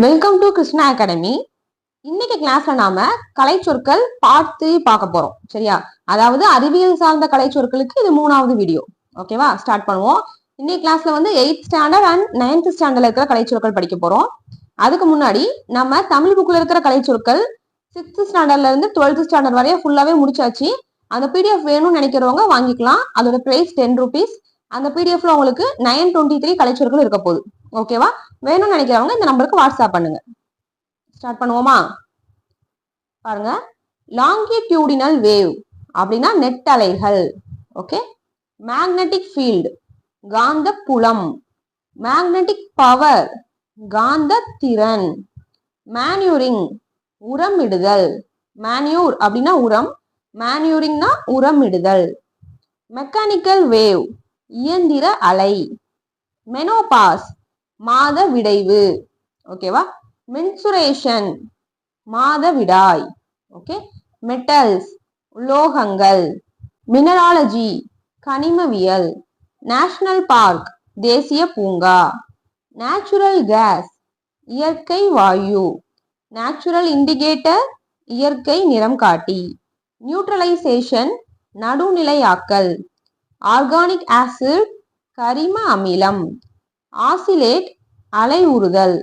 Welcome to Krishna academy. இன்னைக்கு கிளாஸ்ல நாம கலைச்சொற்கள் பார்த்து பார்க்க போறோம். சரியா? அதாவது அறிவியல் சார்ந்த கலைச்சொற்களுக்கு இது 3வது வீடியோ. ஓகேவா? ஸ்டார்ட் பண்ணுவோம். இன்னைக்கு கிளாஸ்ல 8th ஸ்டாண்டர்ட் அண்ட் 9th ஸ்டாண்டர்ட்ல இருக்கிற கலைச்சொற்கள் படிக்க போறோம். அதுக்கு முன்னாடி நம்ம தமிழ் புக்ல இருக்கிற கலைச்சொற்கள் 6th ஸ்டாண்டர்ட்ல இருந்து 12th ஸ்டாண்டர்ட் வரைய ஃபுல்லாவே முடிச்சாச்சு. அந்த பிடிஎஃப் வேணும்னு நினைக்கிறவங்க வாங்கிக்கலாம். அதோட பிரைஸ் 10 rupees. அந்த பிடிஎஃப்ல உங்களுக்கு 923 கலைச்சொற்கள் இருக்க போகுது. ஓகேவா? வேணும்னு நினைக்கிறவங்க இந்த நம்பருக்கு வாட்ஸ்அப் பண்ணுங்க. ஸ்டார்ட் பண்ணுவோமா? பாருங்க, லாங்கிடியூடினல் வேவ் அப்படின்னா நெட்டலைகள். ஓகே. மேக்னெட்டிக் ஃபீல்டு காந்த புலம். மேக்னெட்டிக் பவர் காந்த திறன். மேன்யூரிங் உரமிடுதல். மேன்யூர் அப்படின்னா உரம், மேன்யூரிங்னா உரமிடுதல். மெக்கானிக்கல் வேவ் இயந்திர அலை. மெனோபாஸ் மாத விடைவு. ஓகேவா? மென்சுரேஷன் மாதவிடாய். ஓகே. மெட்டல்ஸ் உலோகங்கள். மினராலஜி கனிமவியல். நேஷனல் பார்க் தேசிய பூங்கா. நேச்சுரல் கேஸ் இயற்கை வாயு. நேச்சுரல் இண்டிகேட்டர் இயற்கை நிறம் காட்டி. நியூட்ரலைசேஷன் நடுநிலையாக்கல். ஆர்கானிக் ஆசிட் கரிம அமிலம். ஆசிலேட் அலைவுறுதல்.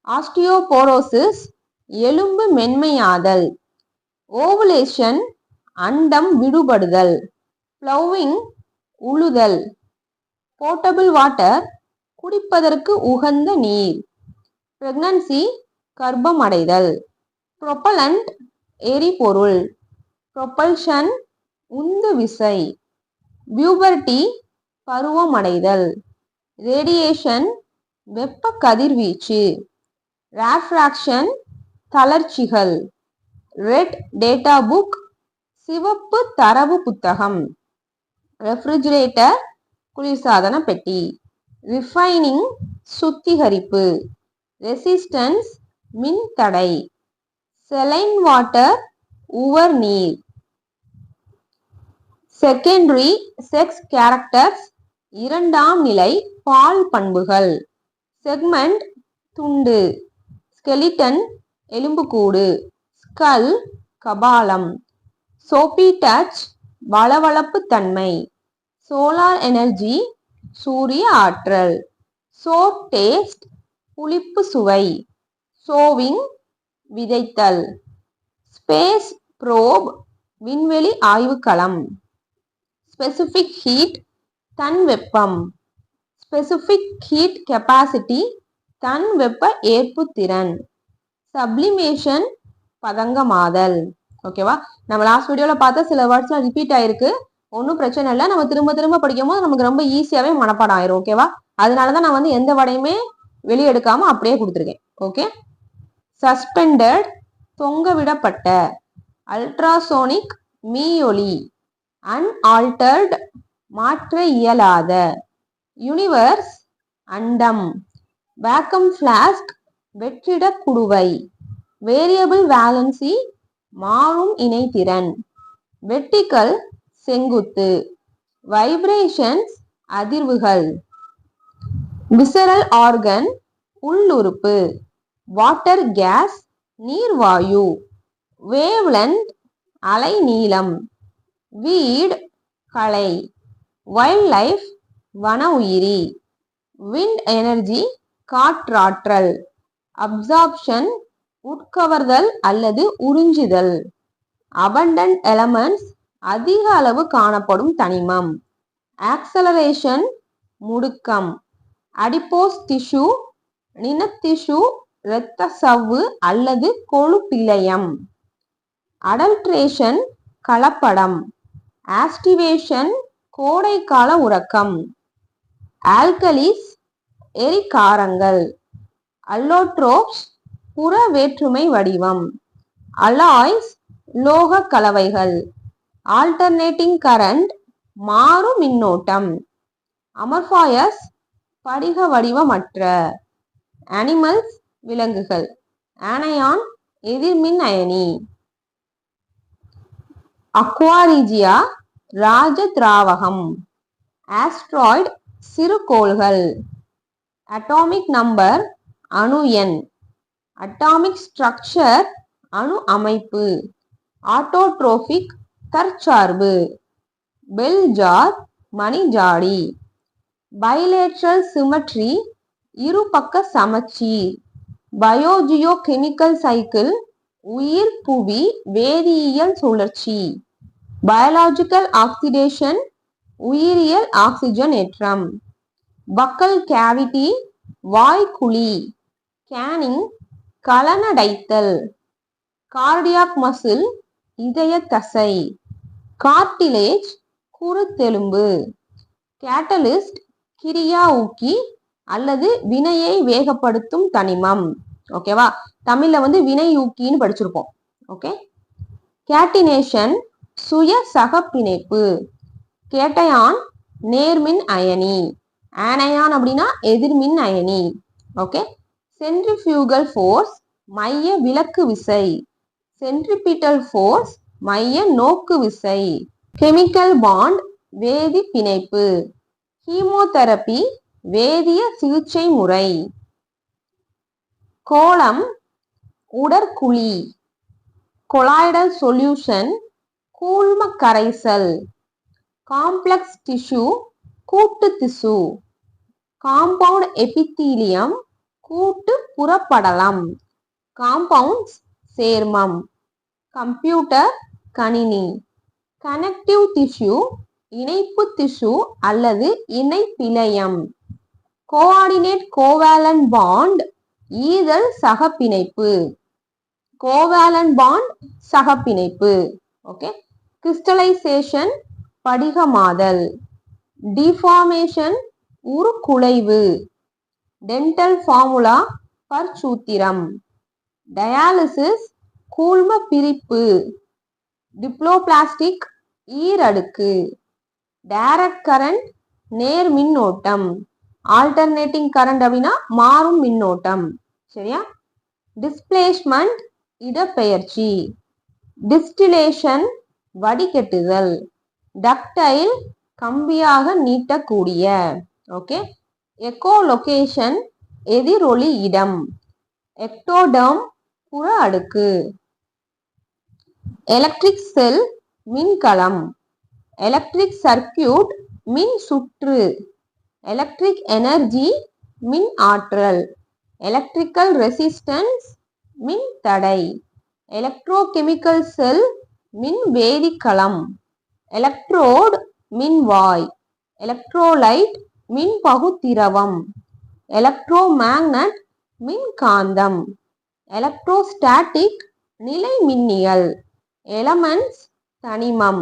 ஆஸ்டியோபோரோசிஸ் எலும்பு மென்மையாதல். ஓவுலேஷன் அண்டம் விடுபடுதல். பிளவிங் உழுதல். போர்ட்டபிள் வாட்டர் குடிப்பதற்கு உகந்த நீர். பிரெக்னன்சி கர்ப்பம் அடைதல். ப்ரொப்பலண்ட் எரிபொருள். ப்ரொபல்ஷன் உந்து விசை. பியூபர்டி பருவமடைதல். ரேடியேஷன் வெப்ப கதிர்வீச்சு. ராஃப்ராக்ஷன் தளர்ச்சிகள். ரெட் டேட்டா புக் சிவப்பு தரவு புத்தகம். ரெஃப்ரிஜிரேட்டர் குளிர்சாதன பெட்டி. ரிஃபைனிங் சுத்திகரிப்பு. ரெசிஸ்டன்ஸ் மின்தடை. செலைன் வாட்டர் உவர் நீர். செகண்டரி செக்ஸ் கேரக்டர்ஸ் இரண்டாம் நிலை பால் பண்புகள். செக்மெண்ட் துண்டு. ஸ்கெலிட்டன் எலும்புக்கூடு. ஸ்கல் கபாலம். சோப்பி டச் வளவளப்பு தன்மை. சோலார் எனர்ஜி சூரிய ஆற்றல். சோர் டேஸ்ட் புளிப்பு சுவை. சோவிங் விதைத்தல். ஸ்பேஸ் ப்ரோப் விண்வெளி ஆய்வுக்களம். ஸ்பெசிபிக் ஹீட் தன் வெப்பம். ஸ்பெசிபிக் ஹீட் கெப்பாசிட்டி தன் வெப்ப ஏற்பு திறன். சப்ளிமேஷன் பதங்கமாதல். ஓகேவா? நம்ம லாஸ்ட் வீடியோல பார்த்த சில வேர்ட்ஸ்லாம் ரிப்பீட் ஆயிருக்கு. ஒன்றும் பிரச்சனை இல்லை. நம்ம திரும்ப திரும்ப படிக்கும் போது நமக்கு ரொம்ப ஈஸியாவே மனப்பாடம் ஆயிரும். ஓகேவா? அதனாலதான் நான் எந்த வடையுமே வெளியே எடுக்காம அப்படியே கொடுத்துருக்கேன். ஓகே. சஸ்பெண்டட் தொங்க விடப்பட்ட. அல்ட்ராசோனிக் மீயொலி. அன்ஆல்டர்ட் மாற்ற இயலாத. யூனிவர்ஸ் அண்டம். வேக்கம் பிளாஸ்க் வெற்றிட குடுவை. வேரியபிள் வேலன்சி மாறும் இணைத்திறன். வெர்டிகல் செங்குத்து. வைப்ரேஷன்ஸ் அதிர்வுகள். விசரல் ஆர்கன் உள்ளுறுப்பு. வாட்டர் கேஸ் நீர்வாயு. வேவ்லென்த் அலை நீளம். வீட் களை. வைல்ட் லைஃப் வன உயிரி. விண்ட் எனர்ஜி காற்றாற்றல். அப்சார்ப்ஷன் உட்கவர்தல் அல்லது உறிஞ்சுதல். அபண்டன்ட் எலமெண்ட்ஸ் அதிக அளவு காணப்படும் தனிமம். ஆக்சலரேஷன் முடுக்கம். அடிப்போஸ் டிஷ்யூ நிணத்திஷ்யூ இரத்த சவ்வு அல்லது கொழுப்பிழையம். அடல்ட்ரேஷன் கலப்படம். ஆஸ்டிவேஷன் கோடைக்கால உறக்கம். ஆல்கலிஸ் எரிகாரங்கள். அல்லோட்ரோப்ஸ் புற வேற்றுமை வடிவம். அலாய்ஸ் லோக கலவைகள். ஆல்டர்னேட்டிங் கரண்ட் மாறும் மின்னோட்டம். அமர்ஃபாயஸ் படிக வடிவமற்ற. அனிமல்ஸ் விலங்குகள். ஆனையான் எதிர்மின் அயனி. அக்வாரிஜியா ராஜ திராவகம். ஆஸ்ட்ராய்டு சிறுகோள்கள். அட்டாமிக் நம்பர் அணு எண். அட்டாமிக் ஸ்ட்ரக்சர் அணு அமைப்பு. ஆட்டோட்ரோபிக் தற்சார்பு. பெல் ஜார் மணிஜாடி. பைலேட்ரல் சிமெட்ரி இருபக்க சமச்சீர். பயோஜியோ கெமிக்கல் சைக்கிள் உயிர் புவி வேதியியல் சுழற்சி. பயாலஜிக்கல் ஆக்சிடேஷன் உயிரியல் ஆக்சிஜனேற்றம். பக்கல் கேவிட்டி வாய்க்குழி. கேனிங் கலனடைத்தல். கார்டியாக் மசில் இதய தசை. கார்டிலேஜ் குருத்தெலும்பு. கேட்டலிஸ்ட் கிரியா ஊக்கி அல்லது வினையை வேகப்படுத்தும் தனிமம். ஓகேவா, தமிழ்ல வினையூக்கின்னு படிச்சிருப்போம். ஓகே. கேட்டினேஷன் சுய சகப்பிணைப்பு. கேட்டயான் நேர்மின் அயனி. ஆனயான் அப்படின்னா எதிர்மின் அயனி. ஓகே. சென்ட்ரிஃபியூகல் ஃபோர்ஸ் மைய விலக்கு விசை. சென்ட்ரிபிட்டல் ஃபோர்ஸ் மைய நோக்கு விசை. கெமிக்கல் பாண்ட் வேதி பிணைப்பு. கீமோதெரபி வேதிய சிகிச்சை முறை. கோளம் உடற்குழி. கொலாய்டல் சொல்யூஷன் கூழ்ம கரைசல். காம்ப்ளெக்ஸ் டிஷ்யூ கூட்டு திசு. காம்பவுண்ட் எபித்தீலியம் கூட்டு புறப்படலம். காம்பவுண்ட்ஸ் சேர்மம். கம்ப்யூட்டர் கணினி. கனெக்டிவ் டிஷ்யூ இணைப்பு திசு அல்லது இணைப்பிழையம். கோஆர்டினேட் கோவேலன்ட் பாண்ட் ஈதல் சகப்பிணைப்பு. கோவேலன்ட் பாண்ட் சகப்பிணைப்பு. ஓகே. கிறிஸ்டலைசேஷன் படிகமாதல். டிஃபார்மேஷன் உருக்குலைவு. டென்டல் ஃபார்முலா பற்சூத்திரம். டயாலிசிஸ் கூழ்ம பிரிப்பு. டிப்ளோபிளாஸ்டிக் ஈரடுக்கு. டைரக்ட் கரண்ட் நேர் மின்னோட்டம். ஆல்டர்னேட்டிங் கரண்ட் அப்படின்னா மாறும் மின்னோட்டம். சரியா. டிஸ்பிளேஸ்மெண்ட் இடப்பெயர்ச்சி. டிஸ்டிலேஷன் வடிகட்டுதல். டக்டைல் கம்பியாக நீட்டக்கூடிய. ஓகே. எக்கோலொகேஷன் எதிரொலி இடம். எக்டோடர்ம் புற அடுக்கு. எலக்ட்ரிக் செல் மின்கலம். எலக்ட்ரிக் சர்க்கியூட் மின் சுற்று. எலக்ட்ரிக் எனர்ஜி மின் ஆற்றல். எலக்ட்ரிக்கல் ரெசிஸ்டன்ஸ் மின் தடை. எலக்ட்ரோகெமிக்கல் செல் மின் வேதிக்களம். எலக்ட்ரோட் மின்வாய். எலக்ட்ரோலைட் மின் பகுதிரவம். எலக்ட்ரோமேக்னட் மின்காந்தம். எலக்ட்ரோஸ்டாட்டிக் நிலை மின்னியல். எலமெண்ட்ஸ் தனிமம்.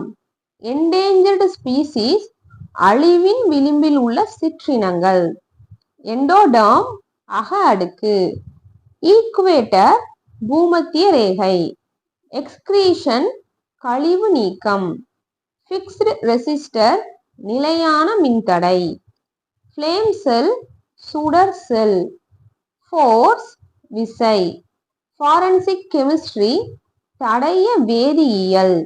என்டேஞ்சர்டு ஸ்பீசிஸ் அழிவின் விளிம்பில் உள்ள சிற்றினங்கள். எண்டோடர்ம் அக அடுக்கு. ஈக்குவேட்டர் பூமத்திய ரேகை. எக்ஸ்கிரீஷன் கழிவு நீக்கம். ஃபிக்ஸ்டு ரெசிஸ்டர் நிலையான மின்தடை. ஃப்ளேம் செல் சுடர் செல். ஃபோர்ஸ் விசை. ஃபாரன்சிக் கெமிஸ்ட்ரி தடய வேதியியல்.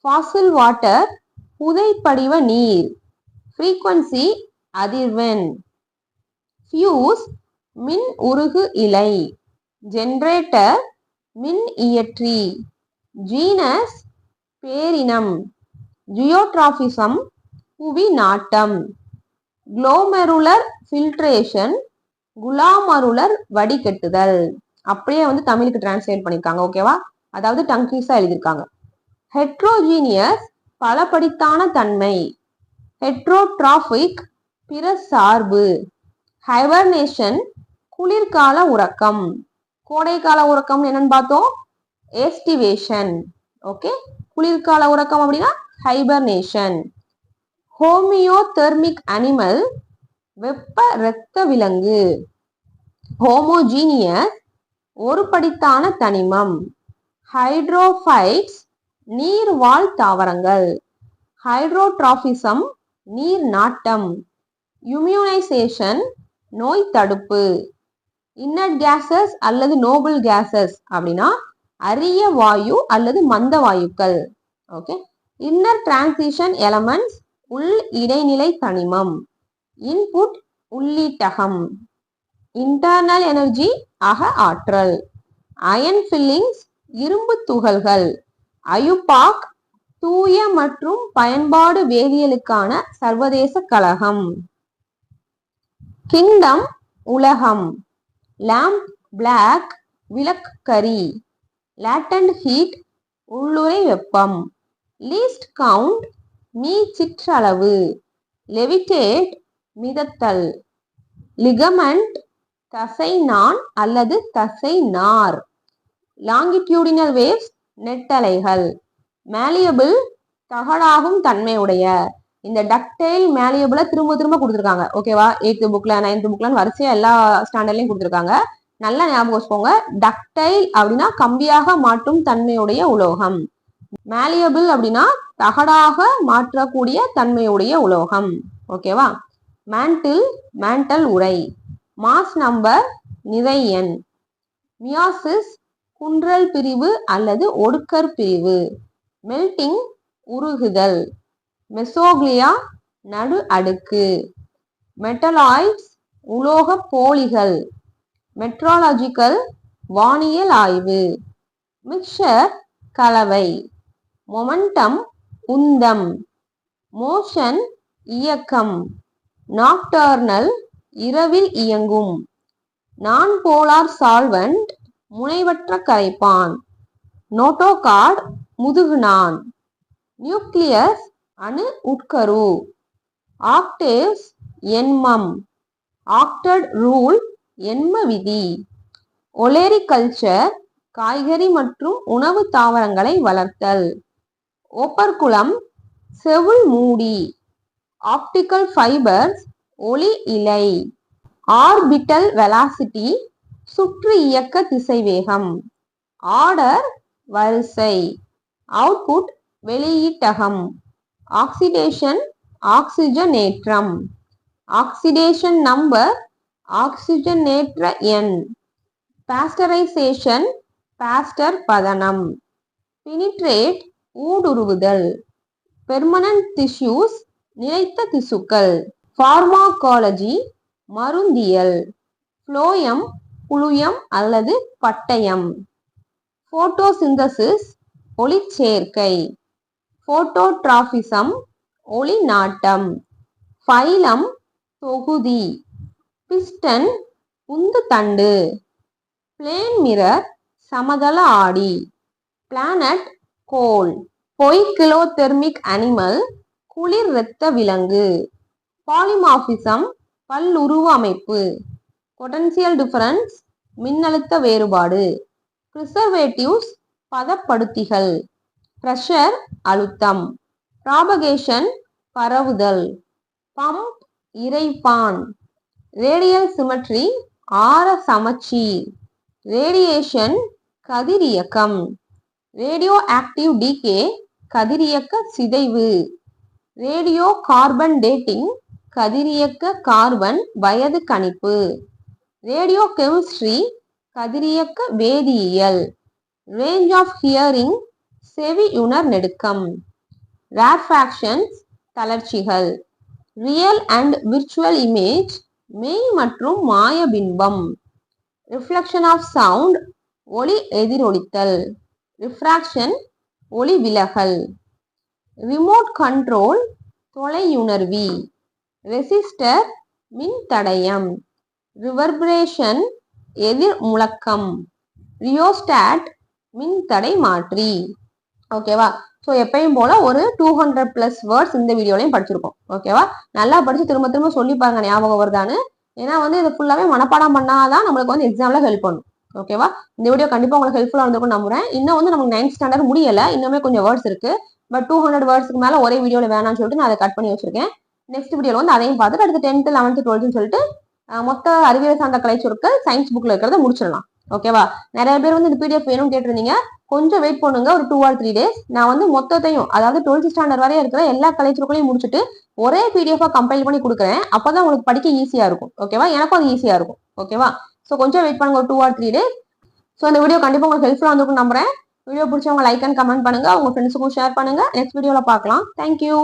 ஃபாசில் வாட்டர் புதைப்படிவ நீர். ஃப்ரீக்வன்சி அதிர்வெண். ஃபியூஸ் மின் உருகு இலை. ஜெனரேட்டர் மின் இயற்றி. ஜீனஸ் பேரினம். ஜியோட்ராபிசம் புவி நாட்டம். குளோமெருலர் ஃபில்ட்ரேஷன் குலாமருலர் வடிகட்டுதல். அப்படியே தமிழுக்கு டிரான்ஸ்லேட் பண்ணிருக்காங்க. ஓகேவா, அதாவது டங்கீஸா எழுதியிருக்காங்க. ஹெட்ரோஜீனியஸ் பலபடித்தான தன்மை. ஹெட்ரோட்ராபிக் பிற சார்பு. ஹைபர்னேஷன் குளிர்கால உறக்கம். கோடைக்கால உறக்கம் என்னன்னு பார்த்தோம், எஸ்டிவேஷன். ஓகே. குளிர்கால உறக்கம் அப்படின்னா ஹைபர்னேஷன். ஹோமியோதெர்மிக் அனிமல் வெப்ப இரத்த விலங்கு. ஹோமோஜீனியஸ் ஒருபடித்தான தனிமம். ஹைட்ரோஃபைட்ஸ் நீர்வாழ் தாவரங்கள். ஹைட்ரோட்ராபிசம் நீர் நாட்டம். இம்யூனைசேஷன் நோய் தடுப்பு. இன்னட் கேசஸ் அல்லது நோபல் கேசஸ் அப்படின்னா அரிய வாயு அல்லது மந்த வாயுக்கள். ஓகே. இன்னர் டிரான்சிஷன் எலமெண்ட்ஸ் உள் இடைநிலை தனிமம். இன்புட் உள்ளீட்டகம். இன்டர்னல் எனர்ஜி அக ஆற்றல். அயன் ஃபில்லிங்ஸ் இரும்பு துகள்கள். அயுபாக் தூய மற்றும் பயன்பாடு வேதியியலுக்கான சர்வதேச கழகம். கிங்டம் உலகம். லேம்ப் பிளாக் விளக்கு கரி. லேட்டன்ட் ஹீட் உள்ளுறை வெப்பம். லீஸ்ட் கவுண்ட் மீ சிற்றளவு. லெவிடேட் மிதத்தல். லிகமெண்ட் தசை நாண் அல்லது தசை நார். லாங்கிடியூடினல் வேவ்ஸ் நெட்டலைகள். மேலியபிள் தகடாகும் தன்மையுடைய. இந்த டக்டைல் மேலியபிள திரும்ப திரும்ப கொடுத்துருக்காங்க. ஓகேவா, 8th புக்ல 9th புக்லன்னு வரிசையா எல்லா ஸ்டாண்டர்ட்லயும் கொடுத்துருக்காங்க. நல்லா ஞாபகம் வச்சுக்கோங்க. டக்டைல் அப்படின்னா கம்பியாக மாற்றும் தன்மையுடைய உலோகம். மேலியபிள் அப்படின்னா தகடாக மாற்றக்கூடிய தன்மையுடைய உலோகம். ஓகேவா. மேண்டில் மேண்டல் உரை. மாஸ் நம்பர் நிறை எண். மியாசிஸ் குன்றல் பிரிவு அல்லது ஒடுக்கர் பிரிவு. மெல்டிங் உருகுதல். மெசோக்லியா நடு அடுக்கு. மெட்டலாய்ட்ஸ் உலோக போலிகள். மெட்ராலஜிக்கல் வானியல் ஆய்வு. மிக்சர் கலவை. மொமெண்டம் உந்தம். மோஷன் இயக்கம். நாக்டர்னல் இரவில் இயங்கும். நான் போலார் சால்வெண்ட் முனைவற்ற கரைப்பான். நோட்டோகார்ட் முதுகுநான். நியூக்ளியஸ் அணு உட்கரு. ஆக்டேவ்ஸ் எண்மம். ஆக்டட் ரூல் எண்ம விதி. ஒலேரிகல்ச்சர் காய்கறி மற்றும் உணவு தாவரங்களை வளர்த்தல். ஓப்பர்குலம் செவுள் மூடி. ஆப்டிக்கல் ஃபைபர்ஸ் ஒளி இலை. ஆர்பிட்டல் வெலாசிட்டி சுற்று இயக்க திசைவேகம். ஆர்டர் வரிசை. அவுட்புட் வெளியீட்டகம். ஆக்சிடேஷன் ஆக்சிஜனேற்றம். ஆக்சிடேஷன் நம்பர் ஆக்சிஜனேற்ற எண். பாஸ்டரைசேஷன் பாஸ்டர் பதனம். பினிட்ரேட் ஊடுருவுதல். பெர்மனன்ட் டிஷ்யூஸ் நிலைத்த திசுக்கள். பார்மாகாலஜி மருந்தியல். புளோயம் புளுயம் அல்லது பட்டயம். போட்டோசிந்தசிஸ் ஒளிச்சேர்க்கை. போட்டோட்ராபிசம் ஒளி நாட்டம். பைலம் தொகுதி. பிஸ்டன் உந்து தண்டு. பிளேன் மிரர் சமதள ஆடி. பிளானட் கோல். பொய்கிலோதெர்மிக் அனிமல் குளிர் இரத்த விலங்கு. பாலிமார்பிசம் பல்லுருவ அமைப்பு. பொட்டன்சியல் டிஃபரன்ஸ் மின்னழுத்த வேறுபாடு. பிரிசர்வேட்டிவ்ஸ் பதப்படுத்திகள். பிரஷர் அழுத்தம். ப்ராபகேஷன் பரவுதல். பம்ப் இறைப்பான். ரேடியல் சிமெட்ரி ஆர சமச்சீர். ரேடியேஷன் கதிரியக்கம். ரேடியோ ஆக்டிவ் டிகே கதிரியக்க சிதைவு. ரேடியோ கார்பன் டேட்டிங் கதிரியக்க கார்பன் வயது கணிப்பு. ரேடியோ கெமிஸ்ட்ரி கதிரியக்க வேதியியல். ரேஞ்ச் ஆஃப் ஹியரிங் செவியுணர் நெடுக்கம். ரேர்ஃபாக்ஷன்ஸ் தளர்ச்சிகள். ரியல் அண்ட் விர்ச்சுவல் இமேஜ் மெய் மற்றும் மாய பின்பம். ரிஃப்ளெக்ஷன் ஆஃப் சவுண்ட் ஒளி எதிரொலித்தல். ரிஃப்ராக்ஷன் ஒளி விலகல். ரிமோட் கண்ட்ரோல் தொலையுணர்வி. ரெசிஸ்டர் மின்தடயம். ரிவர்பரேஷன் எதிர் முழக்கம். ரியோஸ்டாட் மின்தடை மாற்றி. ஓகேவா. ஸோ எப்பயும் போல ஒரு 200+ வேர்ட்ஸ் இந்த வீடியோலையும் படிச்சிருக்கோம். ஓகேவா. நல்லா படிச்சு திரும்ப திரும்ப சொல்லி பாருங்க ஞாபகம் வருதான்னு. ஏன்னா இது ஃபுல்லாவே மனப்பாடம் பண்ணாதான் நம்மளுக்கு எக்ஸாம்ல ஹெல்ப் பண்ணும். ஓகேவா. இந்த வீடியோ கண்டிப்பா உங்களுக்கு ஹெல்ப்ஃபுல்லா இருந்திருக்கும் நம்புறேன். இன்னும் நமக்கு 9th ஸ்டாண்டர்ட் முடியல, இன்னுமே கொஞ்சம் வேர்ட்ஸ் இருக்கு. பட் 200 வேர்ட்ஸ்க்கு மேல ஒரே வீடியோல வேணாம்னு சொல்லிட்டு நான் அதை கட் பண்ணி வச்சிருக்கேன். நெக்ஸ்ட் வீடியோல அதையும் பார்த்துட்டு அடுத்து 10th 11th 12th சொல்லிட்டு மொத்த அறிவியல் சார்ந்த கலை சொற்கள் சயின்ஸ் புக்ல இருக்கிறத முடிச்சிடலாம். ஓகேவா. நிறைய பேர் இந்த பிடிஎஃப் வேணும்னு கேட்டிருந்தீங்க. கொஞ்சம் வெயிட் பண்ணுங்க, ஒரு 2 or 3 days. நான் மொத்தத்தையும், அதாவது 12th ஸ்டாண்டர்ட் வரைய இருக்கிற எல்லா கலை சொற்களையும் முடிச்சுட்டு ஒரே பிடிஎஃபா கம்பைல் பண்ணி கொடுக்குறேன். அப்பதான் உங்களுக்கு படிக்க ஈஸியா இருக்கும். ஓகேவா. எனக்கும் அது ஈஸியா இருக்கும். ஓகேவா. ஸோ கொஞ்சம் வெயிட் பண்ணுங்க, ஒரு 2 or 3 days. ஸோ இந்த வீடியோ கண்டிப்பா உங்களுக்கு ஹெல்ப்ஃபுல்லா இருந்திருக்கும் நம்புறேன். வீடியோ பிடிச்சவங்க லைக் அண்ட் கமெண்ட் பண்ணுங்க, உங்க ஃப்ரெண்ட்ஸுக்கும் ஷேர் பண்ணுங்க. நெக்ஸ்ட் வீடியோல பார்க்கலாம். தேங்க்யூ.